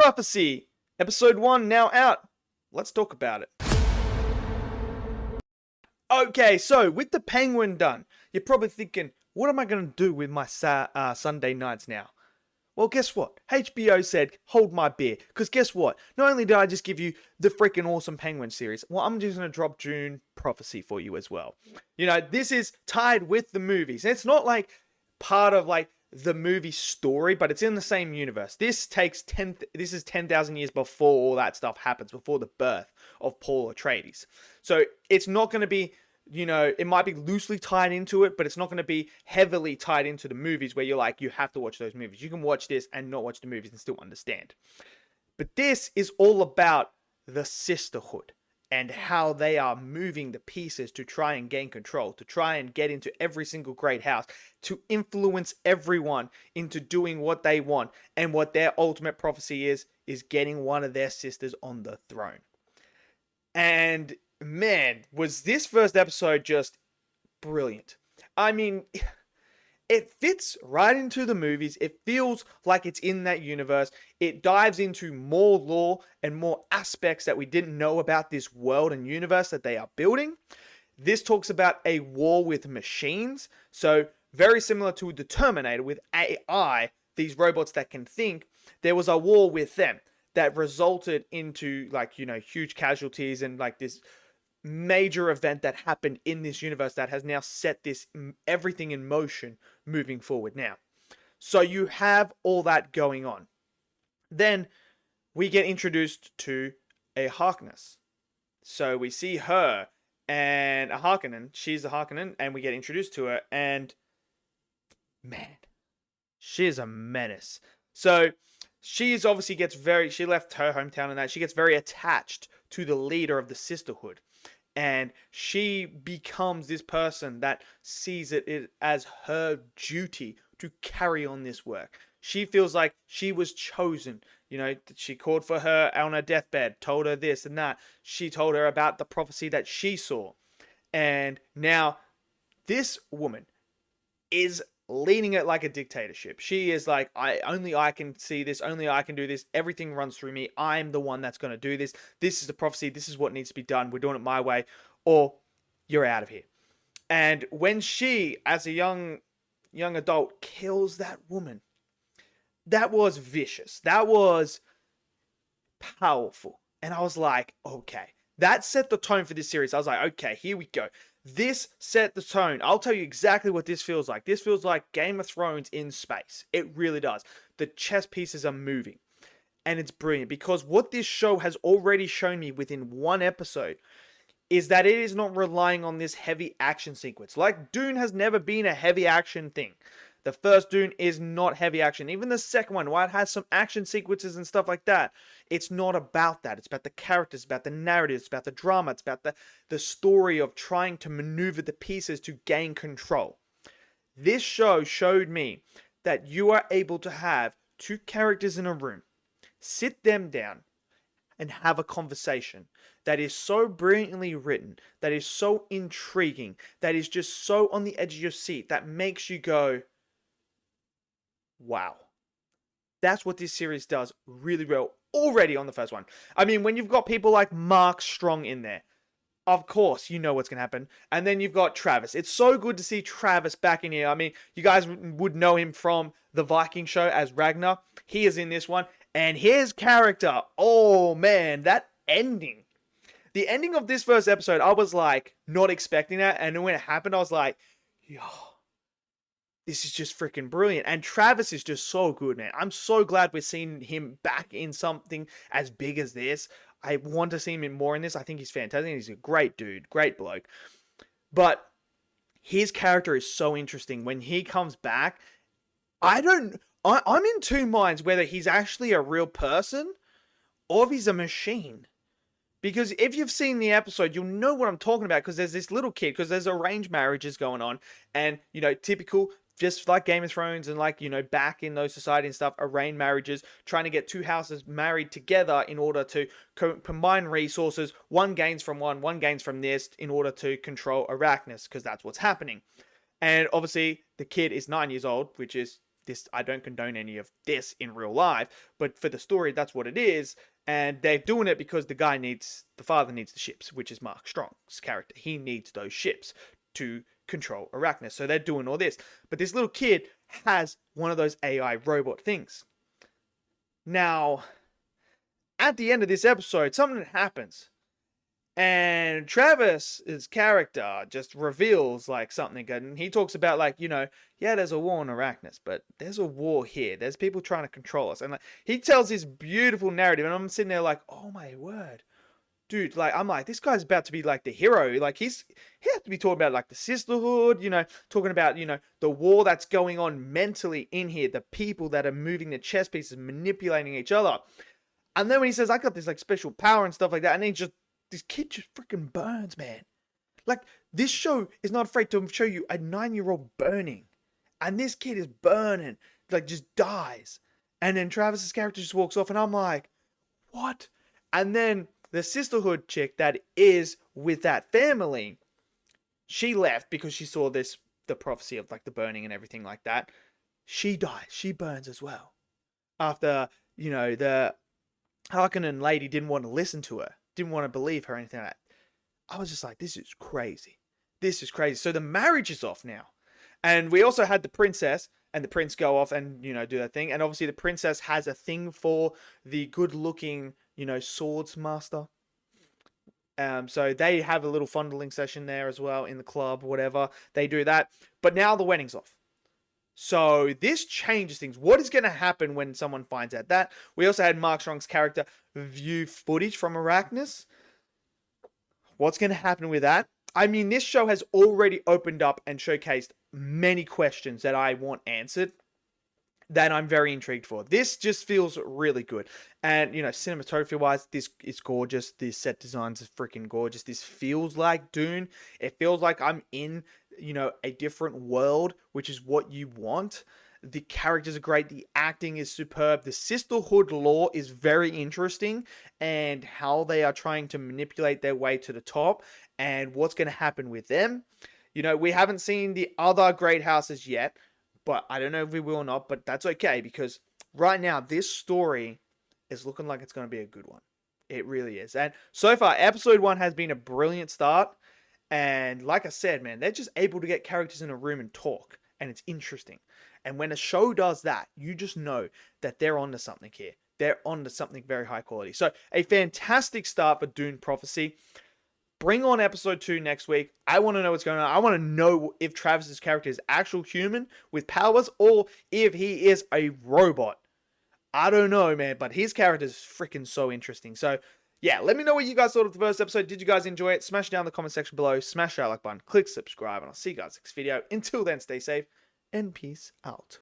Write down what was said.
Prophecy, episode 1 now out. Let's talk about it. Okay, so with the Penguin done, you're probably thinking, what am I going to do with my Sunday nights now? Well, guess what? HBO said, hold my beer. Because guess what? Not only did I just give you the freaking awesome Penguin series, well, I'm just going to drop Dune Prophecy for you as well. You know, this is tied with the movies. And it's not like part of like the movie story, but it's in the same universe. This is 10,000 years before all that stuff happens, before the birth of Paul Atreides. So it's not going to be, you know, it might be loosely tied into it, but it's not going to be heavily tied into the movies where you're like, you have to watch those movies. You can watch this and not watch the movies and still understand. But this is all about the sisterhood and how they are moving the pieces to try and gain control, to try and get into every single great house, to influence everyone into doing what they want. And what their ultimate prophecy is getting one of their sisters on the throne. And man, was this first episode just brilliant. I mean, it fits right into the movies. It feels like it's in that universe. It dives into more lore and more aspects that we didn't know about this world and universe that they are building. This talks about a war with machines. So very similar to the Terminator with AI, these robots that can think. There was a war with them that resulted into like, you know, huge casualties and like this major event that happened in this universe that has now set this everything in motion moving forward now. So you have all that going on. Then we get introduced to a Harkness. So we see her and a Harkonnen. She's a Harkonnen and we get introduced to her and man, she is a menace. So she obviously she left her hometown and that she gets very attached to the leader of the sisterhood. And she becomes this person that sees it as her duty to carry on this work. She feels like she was chosen. You know, she called for her on her deathbed, told her this and that. She told her about the prophecy that she saw. And now this woman is leading it like a dictatorship. She is like, only I can see this, only I can do this, everything runs through me, I'm the one that's going to do this, this is the prophecy, this is what needs to be done, we're doing it my way, or you're out of here. And when she, as a young adult, kills that woman, that was vicious, that was powerful, and I was like, okay, that set the tone for this series. I was like, okay, here we go. This set the tone. I'll tell you exactly what this feels like. This feels like Game of Thrones in space. It really does. The chess pieces are moving. And it's brilliant because what this show has already shown me within one episode is that it is not relying on this heavy action sequence. Like Dune has never been a heavy action thing. The first Dune is not heavy action. Even the second one, while it has some action sequences and stuff like that, it's not about that. It's about the characters, about the narrative, it's about the drama, it's about the story of trying to maneuver the pieces to gain control. This show showed me that you are able to have two characters in a room, sit them down, and have a conversation that is so brilliantly written, that is so intriguing, that is just so on the edge of your seat, that makes you go, wow. That's what this series does really well already on the first one. I mean, when you've got people like Mark Strong in there, of course, you know what's going to happen. And then you've got Travis. It's so good to see Travis back in here. I mean, you guys would know him from the Viking show as Ragnar. He is in this one. And his character, oh man, that ending. The ending of this first episode, I was like, not expecting that. And when it happened, I was like, yo, this is just freaking brilliant. And Travis is just so good, man. I'm so glad we're seeing him back in something as big as this. I want to see him in more in this. I think he's fantastic. He's a great dude, great bloke. But his character is so interesting. When he comes back, I'm in two minds whether he's actually a real person or if he's a machine. Because if you've seen the episode, you'll know what I'm talking about. Because there's this little kid, because there's arranged marriages going on. And, you know, typical, just like Game of Thrones and like, you know, back in those society and stuff, arranged marriages, trying to get two houses married together in order to combine resources. One gains from one gains from this in order to control Arrakis, because that's what's happening. And obviously, the kid is 9 years old, which is this, I don't condone any of this in real life, but for the story, that's what it is. And they're doing it because the father needs the ships, which is Mark Strong's character. He needs those ships to control Arrakis. So they're doing all this. But this little kid has one of those AI robot things. Now, at the end of this episode, something happens. And Travis's character just reveals like something, and he talks about like, yeah, there's a war on Arrakis, but there's a war here. There's people trying to control us, and like he tells this beautiful narrative, and I'm sitting there like, oh my word, dude! Like I'm like, this guy's about to be like the hero. Like he has to be talking about like the sisterhood, talking about the war that's going on mentally in here, the people that are moving the chess pieces, manipulating each other, and then when he says I got this like special power and stuff like that, and he just. This kid just freaking burns, man. Like, this show is not afraid to show you a 9-year-old burning. And this kid is burning. Like, just dies. And then Travis's character just walks off, and I'm like, what? And then the sisterhood chick that is with that family, she left because she saw the prophecy of, like, the burning and everything like that. She dies. She burns as well. After, the Harkonnen lady didn't want to listen to her. Didn't want to believe her or anything like that. I was just like, this is crazy. This is crazy. So the marriage is off now. And we also had the princess and the prince go off and, do their thing. And obviously the princess has a thing for the good looking, swords master. So they have a little fondling session there as well in the club, whatever. They do that. But now the wedding's off. So this changes things. What is going to happen when someone finds out that? We also had Mark Strong's character view footage from Arrakis. What's going to happen with that? I mean, this show has already opened up and showcased many questions that I want answered that I'm very intrigued for. This just feels really good. And, cinematography-wise, this is gorgeous. This set designs is freaking gorgeous. This feels like Dune. It feels like I'm in, a different world, which is what you want. The characters are great. The acting is superb. The sisterhood lore is very interesting, and how they are trying to manipulate their way to the top and what's going to happen with them. We haven't seen the other great houses yet, but I don't know if we will or not, but that's okay, because right now this story is looking like it's going to be a good one. It really is. And so far, episode 1 has been a brilliant start. And like I said, man, they're just able to get characters in a room and talk. And it's interesting. And when a show does that, you just know that they're onto something here. They're onto something very high quality. So a fantastic start for Dune Prophecy. Bring on episode 2 next week. I want to know what's going on. I want to know if Travis's character is actual human with powers or if he is a robot. I don't know, man, but his character is freaking so interesting. So, yeah, let me know what you guys thought of the first episode. Did you guys enjoy it? Smash down the comment section below. Smash that like button. Click subscribe, and I'll see you guys next video. Until then, stay safe and peace out.